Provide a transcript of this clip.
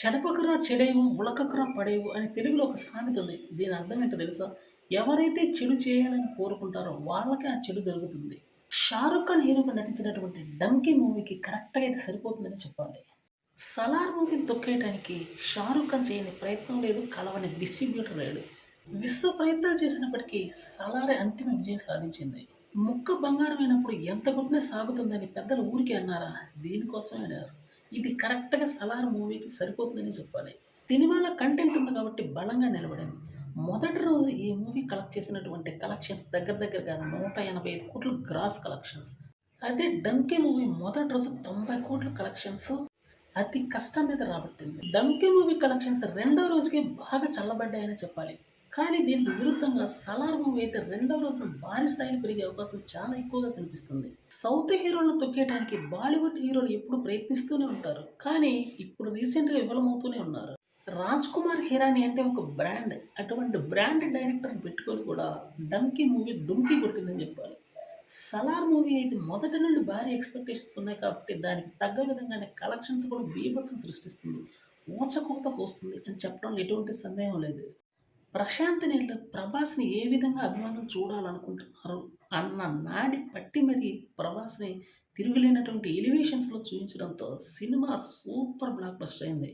చెడపకురా చెడేవు, ఉలకకురా పడేవు అని తెలుగులో ఒక సామెత ఉంది. దీని అర్థం ఏంటో తెలుసా? ఎవరైతే చెడు చేయాలని కోరుకుంటారో వాళ్ళకే ఆ చెడు జరుగుతుంది. 'షారుఖ్ ఖాన్' హీరోగా నటించినటువంటి 'డంకీ' మూవీకి కరెక్ట్‌గా ఇది సరిపోతుందని చెప్పాలి. 'సలార్' మూవీని తొక్కేయడానికి 'షారుఖ్ ఖాన్' చేయని ప్రయత్నం లేదు, కలవని డిస్ట్రిబ్యూటర్ లేడు. విశ్వ ప్రయత్నాలు చేసినప్పటికీ 'సలారే' అంతిమ విజయం సాధించింది. ముక్క బంగారమైనప్పుడు ఎంత కొట్టినా సాగుతుందని పెద్దలు ఊరికే అన్నారా? దీనికోసమే అన్నారు. ఇది కరెక్ట్‌గా 'సలార్' మూవీకి సరిపోతుందని చెప్పాలి. సినిమాలో కంటెంట్ ఉంది కాబట్టి బలంగా నిలబడింది. మొదటి రోజు ఈ మూవీ కలెక్ట్ చేసినటువంటి కలెక్షన్స్ దగ్గర దగ్గరగా 185,00,00,000 గ్రాస్ కలెక్షన్స్. అదే 'డంకీ' మూవీ మొదటి రోజు 90,00,00,000 కలెక్షన్స్ అతి కష్టం మీద రాబట్టింది. 'డంకీ' మూవీ కలెక్షన్స్ రెండో రోజుకే బాగా చల్లబడ్డాయని చెప్పాలి. కానీ దీనికి విరుద్ధంగా 'సలార్' మూవీ అయితే రెండో రోజున భారీ స్థాయిలో పెరిగే అవకాశం చాలా ఎక్కువగా కనిపిస్తుంది. సౌత్ హీరోలను తొక్కేయడానికి బాలీవుడ్ హీరోలు ఎప్పుడు ప్రయత్నిస్తూనే ఉంటారు. కానీ ఇప్పుడు రీసెంట్‌గా విఫలమవుతూనే ఉన్నారు. 'రాజ్ కుమార్ హిరాని' అంటే ఒక బ్రాండ్. అటువంటి బ్రాండ్ డైరెక్టర్‌ని పెట్టుకొని కూడా 'డంకీ' మూవీ డుంకీ కొట్టిందని చెప్పాలి. 'సలార్' మూవీ అయితే మొదటి నుండి భారీ ఎక్స్‌పెక్టేషన్స్ ఉన్నాయి కాబట్టి దానికి తగ్గ విధంగానే కలెక్షన్స్ కూడా బీభత్సం సృష్టిస్తుంది. ఊచకోత కోస్తుంది అని చెప్పడంలో ఎటువంటి సందేహం లేదు. ప్రశాంత్ నీల్ ప్రభాస్‌ని ఏ విధంగా అభిమానులు చూడాలనుకుంటున్నారు అన్న నాడి పట్టి మరి ప్రభాస్‌ని తిరుగులేనటువంటి ఎలివేషన్స్‌లో చూయించడంతో సినిమా సూపర్ బ్లాక్ బస్టర్ అయింది.